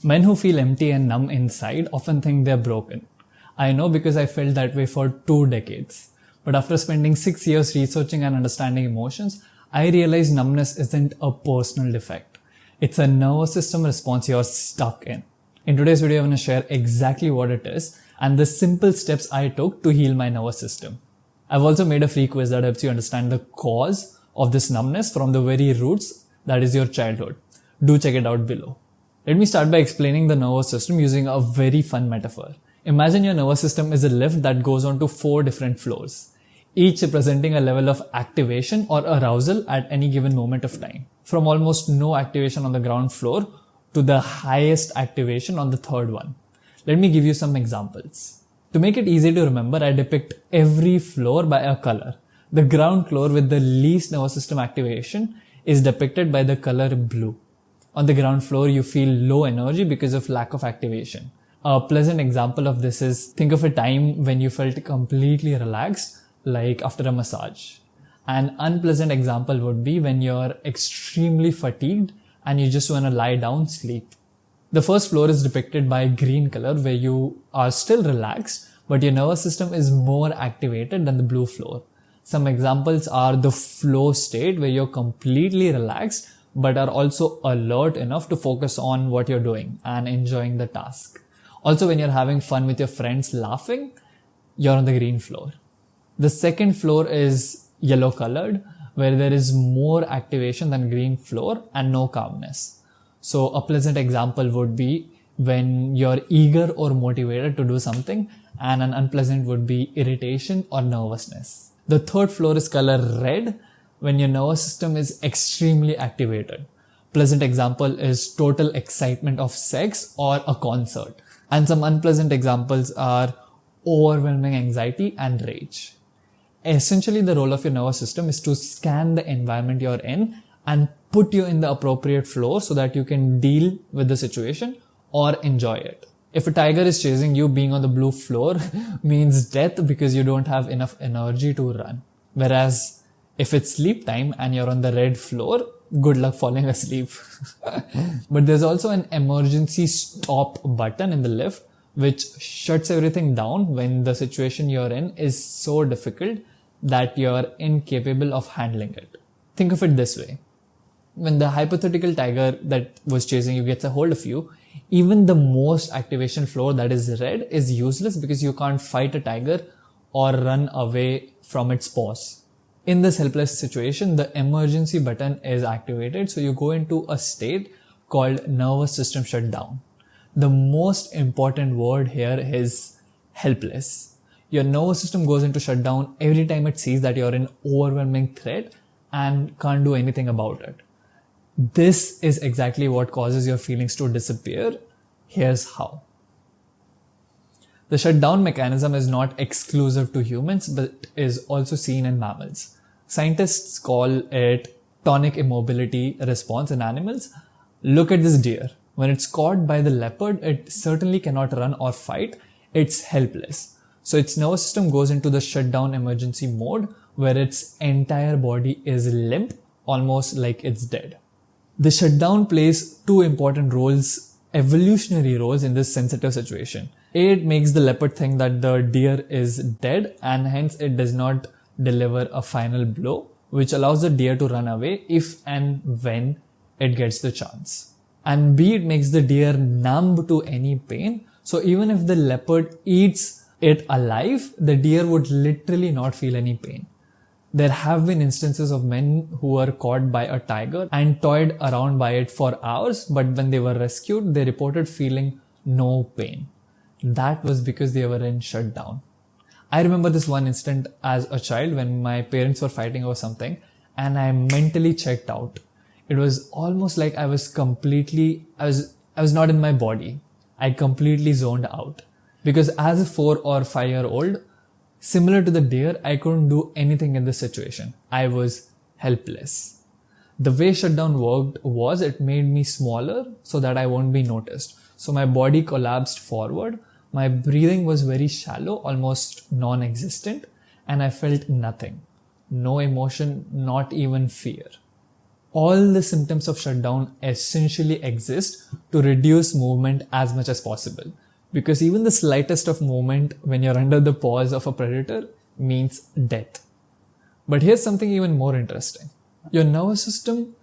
Men who feel empty and numb inside often think they're broken. I know because I felt that way for 2 decades. But after spending 6 years researching and understanding emotions, I realized numbness isn't a personal defect. It's a nervous system response you're stuck in. In today's video, I'm going to share exactly what it is and the simple steps I took to heal my nervous system. I've also made a free quiz that helps you understand the cause of this numbness from the very roots, that is your childhood. Do check it out below. Let me start by explaining the nervous system using a very fun metaphor. Imagine your nervous system is a lift that goes on to 4 different floors, each representing a level of activation or arousal at any given moment of time. From almost no activation on the ground floor to the highest activation on the third one. Let me give you some examples. To make it easy to remember, I depict every floor by a color. The ground floor with the least nervous system activation is depicted by the color blue. On the ground floor, you feel low energy because of lack of activation. A pleasant example of this is, think of a time when you felt completely relaxed, like after a massage. An unpleasant example would be when you're extremely fatigued and you just want to lie down, sleep. The first floor is depicted by green color where you are still relaxed, but your nervous system is more activated than the blue floor. Some examples are the flow state where you're completely relaxed but are also alert enough to focus on what you're doing and enjoying the task. Also, when you're having fun with your friends laughing, you're on the green floor. The second floor is yellow colored, where there is more activation than green floor and no calmness. So a pleasant example would be when you're eager or motivated to do something, and an unpleasant would be irritation or nervousness. The third floor is color red, when your nervous system is extremely activated. Pleasant example is total excitement of sex or a concert. And some unpleasant examples are overwhelming anxiety and rage. Essentially, the role of your nervous system is to scan the environment you're in and put you in the appropriate flow so that you can deal with the situation or enjoy it. If a tiger is chasing you, being on the blue floor means death because you don't have enough energy to run. Whereas if it's sleep time and you're on the red floor, good luck falling asleep. But there's also an emergency stop button in the lift which shuts everything down when the situation you're in is so difficult that you're incapable of handling it. Think of it this way. When the hypothetical tiger that was chasing you gets a hold of you, even the most activation floor that is red is useless because you can't fight a tiger or run away from its paws. In this helpless situation, the emergency button is activated, so you go into a state called nervous system shutdown. The most important word here is helpless. Your nervous system goes into shutdown every time it sees that you're in overwhelming threat and can't do anything about it. This is exactly what causes your feelings to disappear. Here's how. The shutdown mechanism is not exclusive to humans, but is also seen in mammals. Scientists call it tonic immobility response in animals. Look at this deer. When it's caught by the leopard, it certainly cannot run or fight. It's helpless. So its nervous system goes into the shutdown emergency mode where its entire body is limp, almost like it's dead. The shutdown plays 2 important roles, evolutionary roles in this sensitive situation. It makes the leopard think that the deer is dead and hence it does not deliver a final blow, which allows the deer to run away if and when it gets the chance. And B, it makes the deer numb to any pain. So even if the leopard eats it alive, the deer would literally not feel any pain. There have been instances of men who were caught by a tiger and toyed around by it for hours, but when they were rescued, they reported feeling no pain. That was because they were in shutdown. I remember this one incident as a child when my parents were fighting over something and I mentally checked out. It was almost like I was not in my body. I completely zoned out. Because as a 4 or 5 year old, similar to the deer, I couldn't do anything in this situation. I was helpless. The way shutdown worked was it made me smaller so that I won't be noticed. So my body collapsed forward. My breathing was very shallow, almost non-existent, and I felt nothing. No emotion, not even fear. all the symptoms of shutdown essentially exist to reduce movement as much as possible. Because even the slightest of movement when you're under the paws of a predator means death. But here's something even more interesting. Your nervous system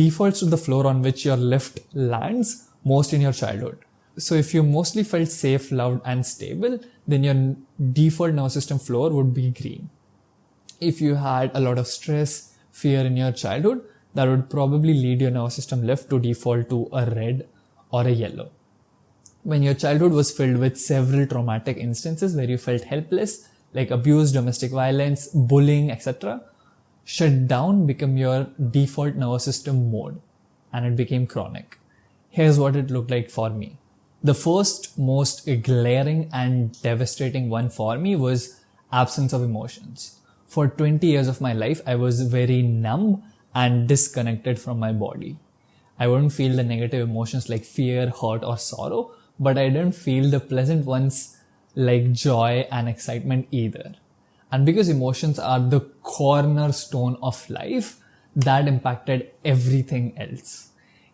defaults to the floor on which your lift lands most in your childhood. So if you mostly felt safe, loved, and stable, then your default nervous system floor would be green. If you had a lot of stress, fear in your childhood, that would probably lead your nervous system lift to default to a red or a yellow. When your childhood was filled with several traumatic instances where you felt helpless, like abuse, domestic violence, bullying, etc., shutdown became your default nervous system mode and it became chronic. Here's what it looked like for me. The first most glaring and devastating one for me was absence of emotions. For 20 years of my life, I was very numb and disconnected from my body. I wouldn't feel the negative emotions like fear, hurt, or sorrow, but I didn't feel the pleasant ones like joy and excitement either. And because emotions are the cornerstone of life, that impacted everything else.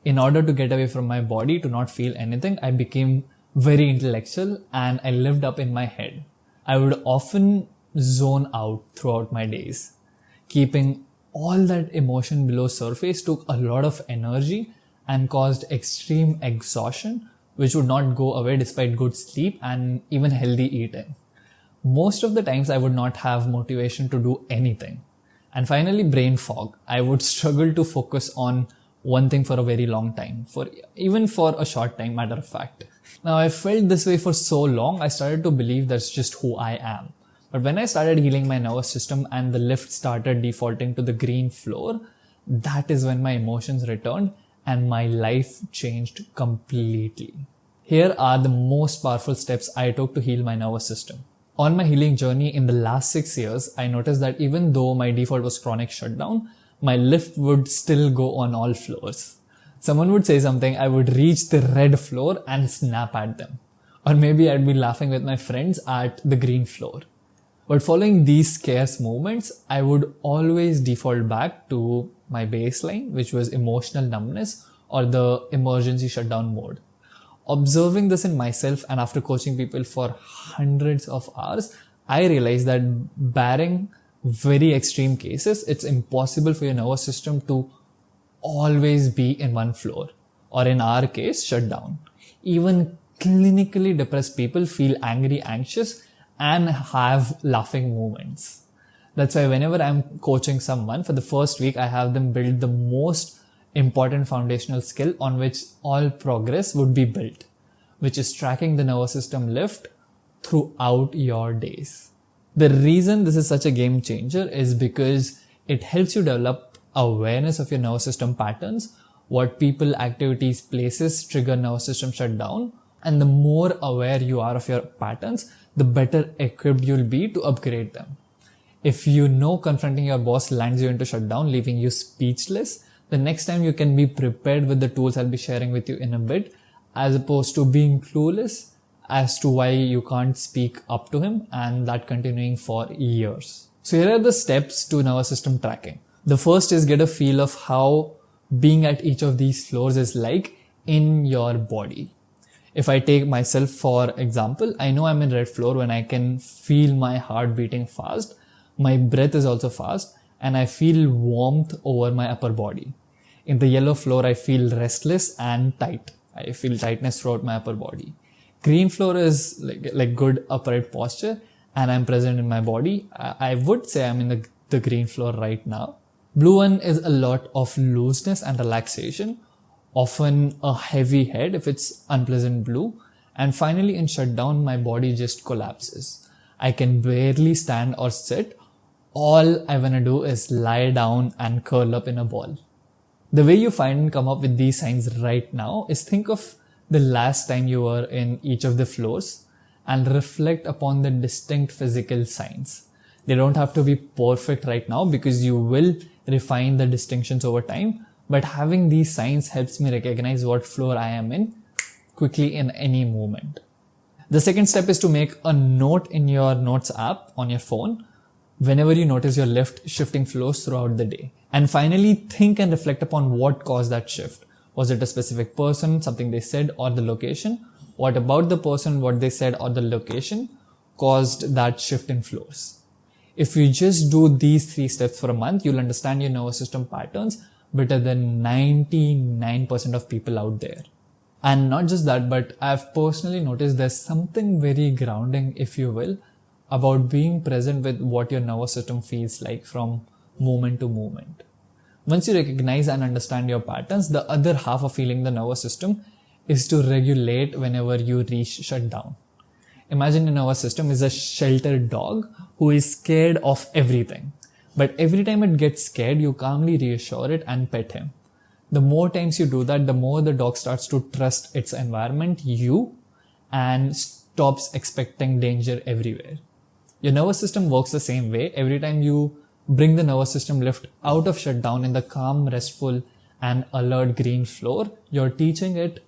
In order to get away from my body, to not feel anything, I became very intellectual and I lived up in my head. I would often zone out throughout my days. Keeping all that emotion below surface took a lot of energy and caused extreme exhaustion, which would not go away despite good sleep and even healthy eating. Most of the times I would not have motivation to do anything. And finally, brain fog. I would struggle to focus on one thing for a very long time, even for a short time, matter of fact. Now, I felt this way for so long, I started to believe that's just who I am. But when I started healing my nervous system and the lift started defaulting to the green floor, that is when my emotions returned and my life changed completely. Here are the most powerful steps I took to heal my nervous system. On my healing journey in the last 6 years, I noticed that even though my default was chronic shutdown, my lift would still go on all floors. Someone would say something, I would reach the red floor and snap at them. Or maybe I'd be laughing with my friends at the green floor. But following these scarce moments, I would always default back to my baseline, which was emotional numbness or the emergency shutdown mode. Observing this in myself and after coaching people for hundreds of hours, I realized that barring very extreme cases, it's impossible for your nervous system to always be in one floor, or in our case, shut down. Even clinically depressed people feel angry, anxious, and have laughing moments. That's why whenever I'm coaching someone, for the first week, I have them build the most important foundational skill on which all progress would be built, which is tracking the nervous system lift throughout your days. The reason this is such a game changer is because it helps you develop awareness of your nervous system patterns, what people, activities, places trigger nervous system shutdown, and the more aware you are of your patterns, the better equipped you'll be to upgrade them. If you know confronting your boss lands you into shutdown, leaving you speechless, the next time you can be prepared with the tools I'll be sharing with you in a bit, as opposed to being clueless as to why you can't speak up to him and that continuing for years. So here are the steps to nervous system tracking. The first is get a feel of how being at each of these floors is like in your body. If I take myself for example, I know I'm in red floor when I can feel my heart beating fast, my breath is also fast, and I feel warmth over my upper body. In the yellow floor, I feel restless and tight. I feel tightness throughout my upper body. Green floor is like good upright posture and I'm present in my body. I would say I'm in the green floor right now. Blue one is a lot of looseness and relaxation, often a heavy head if it's unpleasant blue. And finally in shutdown, my body just collapses. I can barely stand or sit. All I want to do is lie down and curl up in a ball. The way you find and come up with these signs right now is think of the last time you were in each of the floors and reflect upon the distinct physical signs. They don't have to be perfect right now because you will refine the distinctions over time, but having these signs helps me recognize what floor I am in quickly in any moment. The second step is to make a note in your notes app on your phone whenever you notice your left shifting flows throughout the day. And finally, think and reflect upon what caused that shift. Was it a specific person, something they said, or the location? What about the person, what they said, or the location caused that shift in flows? If you just do these 3 steps for a month, you'll understand your nervous system patterns better than 99% of people out there. And not just that, but I've personally noticed there's something very grounding, if you will, about being present with what your nervous system feels like from moment to moment. Once you recognize and understand your patterns, the other half of healing the nervous system is to regulate whenever you reach shutdown. Imagine your nervous system is a sheltered dog who is scared of everything. But every time it gets scared, you calmly reassure it and pet him. The more times you do that, the more the dog starts to trust its environment, you, and stops expecting danger everywhere. Your nervous system works the same way. Every time you bring the nervous system lift out of shutdown in the calm, restful, and alert green floor, you're teaching it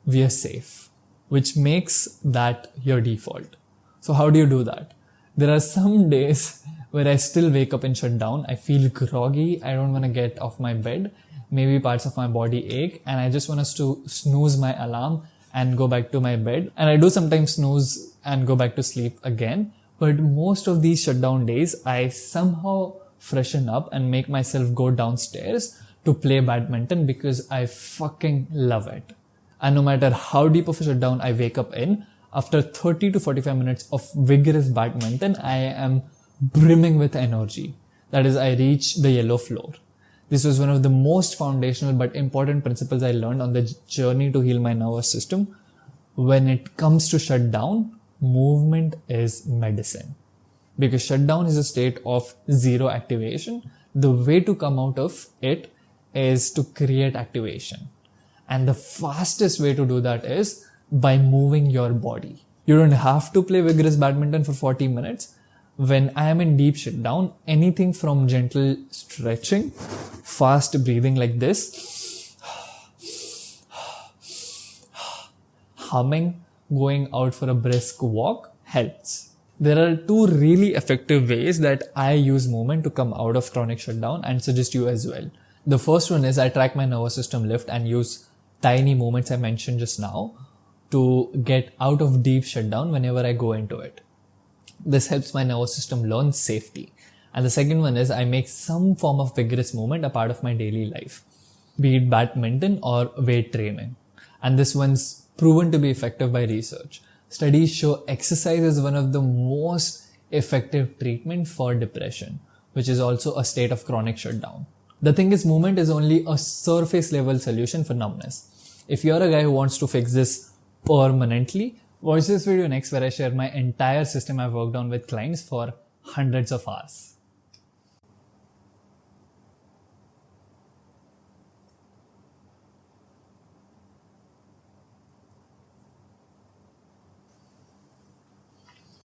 we're safe, which makes that your default. So how do you do that? There are some days where I still wake up in shutdown. I feel groggy. I don't want to get off my bed. Maybe parts of my body ache and I just want to snooze my alarm and go back to my bed. And I do sometimes snooze and go back to sleep again. But most of these shutdown days, I somehow freshen up and make myself go downstairs to play badminton because I fucking love it. And no matter how deep of a shutdown I wake up in, after 30 to 45 minutes of vigorous badminton, I am brimming with energy. That is, I reach the yellow floor. This was one of the most foundational but important principles I learned on the journey to heal my nervous system. When it comes to shutdown, movement is medicine. Because shutdown is a state of zero activation. The way to come out of it is to create activation. And the fastest way to do that is by moving your body. You don't have to play vigorous badminton for 40 minutes. When I am in deep shutdown, anything from gentle stretching, fast breathing like this, humming, going out for a brisk walk helps. There are 2 really effective ways that I use movement to come out of chronic shutdown and suggest you as well. The first one is I track my nervous system lift and use tiny movements I mentioned just now to get out of deep shutdown whenever I go into it. This helps my nervous system learn safety. And the second one is I make some form of vigorous movement a part of my daily life, be it badminton or weight training. And this one's proven to be effective by research. Studies show exercise is one of the most effective treatment for depression, which is also a state of chronic shutdown. The thing is, movement is only a surface level solution for numbness. If you're a guy who wants to fix this permanently, watch this video next where I share my entire system I've worked on with clients for hundreds of hours.